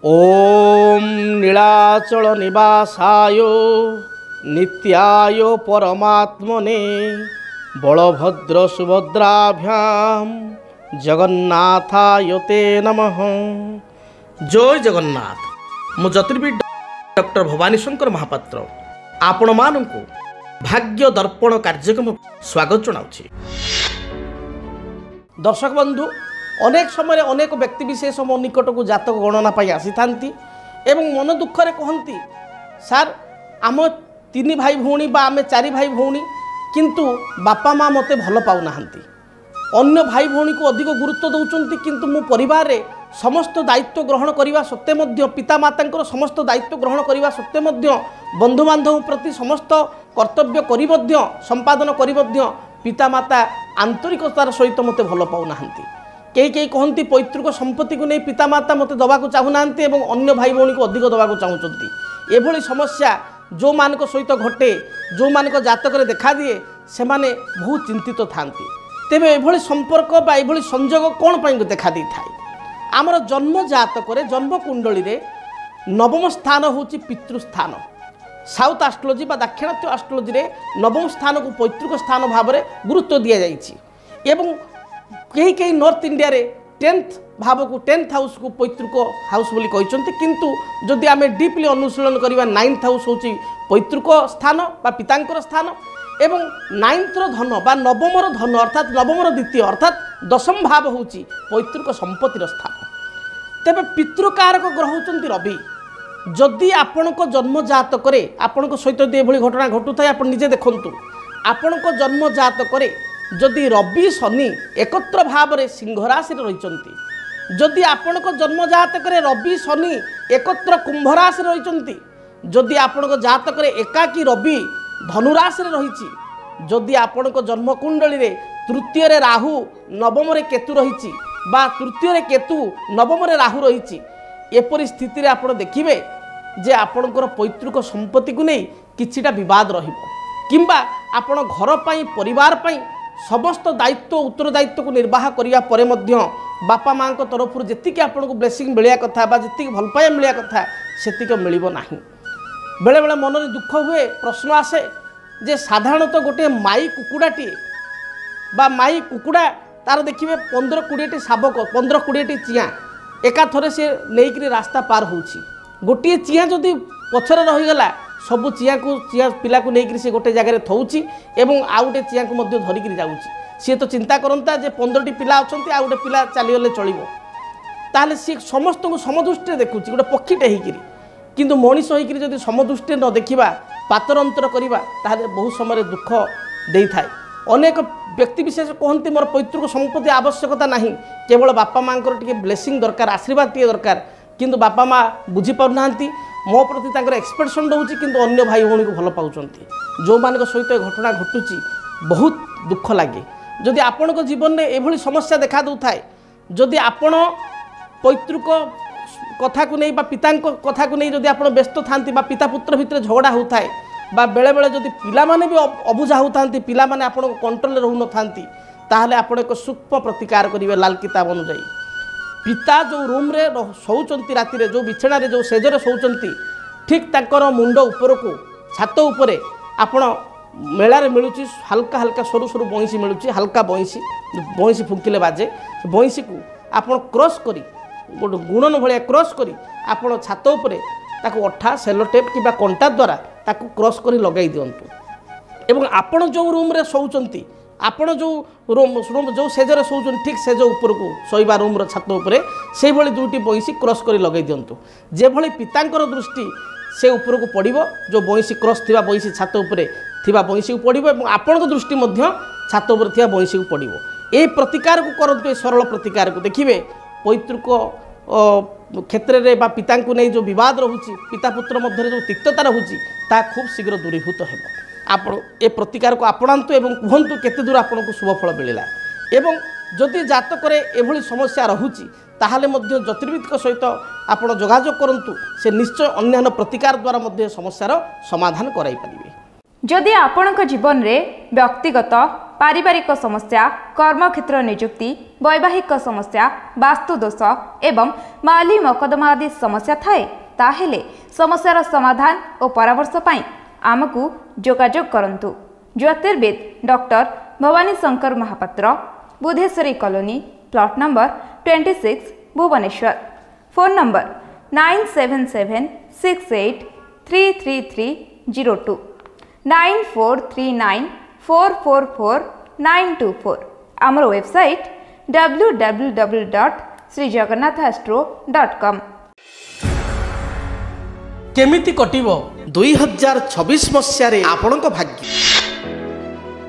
ओम नीलाचल निवासाय नित्याय परमात्मने बलभद्र सुभद्राभ्याम जगन्नाथाय ते नमः। जय जगन्नाथ। मु ज्योतिर्विद डॉक्टर भवानी शंकर महापात्र आपण मानकु भाग्य दर्पण कार्यक्रम स्वागत जनाउछि। दर्शक बंधु, अनेक समय अनेक व्यक्ति विशेष मो निकट को जातक गणना पाई आसी थांती एवं मन दुखरे कहती सार आम 3 भाई भौणी बा आम 4 भाई भौणी किंतु बापा माँ मते भल पाऊ नाहंती, अन्य भाई भौणी को अधिक गुरुत्व दौरान किंतु मो परिवार रे समस्त दायित्व ग्रहण करने सत्वे मध्य पिता माता समस्त दायित्व ग्रहण करने सत्वे मध्य बंधु बांधव प्रति समस्त कर्तव्य करी मध्य संपादन करी मध्य पिता माता आंतरिकतार सहित मते भल पाऊ नाहंती। कई कई कहती पैतृक संपत्ति को नहीं पिता माता मते दवा को चाहूना एवं अन्य भाई भौणी को अधिक दवा को चाहती। एभली समस्या जो मान सहित घटे जो मान जातक देखा दिए से माने बहुत चिंतित थांती। तेबे एभली संपर्क बा एभली संजोग कौन पाई देखा दी थाए? आमर जन्म जातक जन्म कुंडली रे नवम स्थान होची पितृस्थान। साउथ एस्ट्रोलॉजी बा दाक्षिणात्य एस्ट्रोलॉजी रे नवम स्थान को पैतृक स्थान भाव में गुरुत्व दि जाइछि एवं कहीं कहीं नॉर्थ इंडिया रे 10th भाव को 10th हाउस को पैतृक हाउस बोली कहते, किंतु जदि आम डीपली अनुशीलन करवा 9th हाउस होची पैतृक स्थान बा पितांकर स्थान एवं 9th धन बा नवमर धन अर्थात नवमर द्वितीय अर्थात 10th भाव होची पैतृक संपत्तिर स्थान। तेबे पितृकारक ग्रह होचंती रवि। जदि आपण को जन्म जातक आपण सहित यदि घटना घटू थाए आप निजे देखंतु, आपण को जन्म जातक जदि रवि शनि एकत्र भाव में सिंह राशि रही, जदि आपण को जन्म जातक रवि शनि एकत्र कुंभ राशि रही, जदि आपण को जातक एकाकी रवि धनुराशि रही, जदि आपण को जन्म कुंडली रे तृतीय रे राहु नवम रे केतु रही बा तृतीय रे केतु नवम रे राहु रही, एपरि स्थिति रे आपण देखिबे जे आपणकर पैतृक संपत्ति को नहीं किछिटा विवाद रहिबो किंबा आपण घर पाई परिवार पाई समस्त दायित्व उत्तरदायित्व को निर्वाह करिया परे मध्य बापा माँ तरफ जी आपको ब्लेसिंग मिलिया कथा बा जी भल पाइबा मिलिया कथा सेतिक मिलिबो नाही। बेले बेले मन में दुख हुए, प्रश्न आसे जे साधारणतः गोटे माई कुकुड़ाटी बा माई कुकुड़ा तार देखिए 15-20टी शाबक 15-20टी चियाँ एका थरे से नहीं रास्ता पार होउछि। गोटे चियाँ जदि पछरे रहीगला सबू चियाँ को चियाँ पिला को लेकर से गोटे जगह थौची एवं आउ गोटे चियाँ को मध्य धरिकी जाऊँगी। सी तो चिंता करता जे 15टी पिला अच्छा आउ गोटे पिला चलीगले चलो ताहले सी समस्त को समदृष्टि देखुची गोटे पक्षीटे होकर, किंतु मनीष होकर जब समदृष्टि न देखा पातर अंतर करवा ताहले बहुत समय दुख दे थाए। अनेक व्यक्ति विशेष कहते मोर पैतृक संपत्ति आवश्यकता नहीं, केवल बापा माँ टे ब्लेसिंग दरकार आशीर्वाद टे दरकार, किंतु बापा माँ बुझीपार ना मो प्रति तांकर एक्सप्रेशन रोचे किंतु अन्य भाई भौणी को भल पाउछंती। जो मान सहित घटना घटुची बहुत दुख लगे। जदि आपण को जीवन में एभली समस्या देखा दूए, जदि आपण पैतृक कथा को नहीं बा पिता कथा को नहीं जदि आपण व्यस्त थांती बा पिता पुत्र भितर झगड़ा होताए बा बेले बेले जदि पिला माने भी अबुझा होतांती पिला माने आपण कंट्रोल रहु न थांती, ताहले आपण एक सूक्ष्म प्रतिकार करिवे। लाल किताब अनुसार पिता जो रूम रे शोचंती राति रे जो बिछड़ा रे जो सेजरे शोचंती ठीक ताकर मुंड ऊपर को छात उपरे आपण मेला रे मिलुची हल्का हल्का सरू सरू बंसी मिलुची, हल्का बंसी फुंकिले बाजे बंसी को आपण क्रॉस करी गोटे गुणन भलिया क्रॉस करी आपण छात उपरे ताको अठा सेलो टेप किबा कंटा द्वारा ताको क्रॉस करी लगाई दियंतु एवं आपण जो रूम रे शोचंती आपण जो रूम जो सेजरे शोचन ठीक सेज ऊपर को शोवा रूम छात उपरे से भली 2टी बंसी क्रॉस करी लगाई दियंतु। जे भली पितांकर दृष्टि से ऊपर को पड़िबो, जो बंसी क्रॉस थिबा बंसी छात उपरे थिबा बंसी को पड़िबो एवं आपण दृष्टि मध्य छात उपरे थिबा बंसी को पड़िबो। ए प्रतिकार को करंतु, सरल प्रतिकार को देखिबे पैतृक क्षेत्र रे बा पिता को नहीं जो विवाद रहुची पिता पुत्र मध्य जो तिक्तता रहुची ता खूब शीघ्र दूरीभूत हेबो। आपण ए प्रतिकार को आपणांतु एवं कहतु केते दूर आपन को शुभ फल मिलिला। एवं जदि जातक एभली समस्या रहुची ताहले मध्य ज्योतिर्विद सहित आपण जोगाजोग करंतु, से निश्चय अन्यान्य प्रतिकार द्वारा मध्य समस्यार समाधान कराई परिबे। जदि आपणक जीवन रे व्यक्तिगत पारिवारिक समस्या, कर्मक्षेत्र नियुक्ति, वैवाहिक समस्या, वास्तुदोष एवं माली मकदमा आदि समस्या थाए ताहेले समस्यार समाधान और परामर्श पाई आमको जोगाजोग करंतु। ज्योतिर्विद doctor Bhavani Shankar Mahapatra, Budheswari colony, plot number 26, Bhubaneswar. Phone number 9776833302 9439444924। आमर वेबसाइट www.srijagannathastro.com। केमिति कटिबो 2026 मसियारे आपणक भाग्य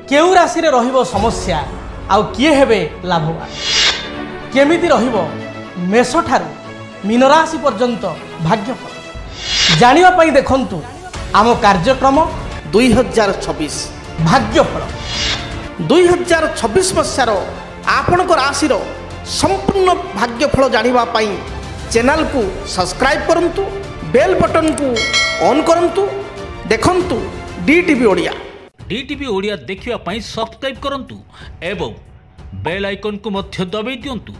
केउ राशि रे रहिबो समस्या आउ किए हेबे लाभवान केमिति रहिबो मेष ठारू मीन राशि पर्यंत भाग्यफल जानिबा पई देखंतु आम कार्यक्रम 2026 भाग्यफल 2026 मसियार आपणक राशि रो संपूर्ण भाग्यफल जानिबा पई चैनल को सब्सक्राइब करंतु, बेल बटन को ऑन करंतु, देखंतु डीटीवी ओडिया। डीटीवी ओडिया देखिवा पई सब्सक्राइब करंतु एवं बेल आइकन को मध्य दबाई दियंतु।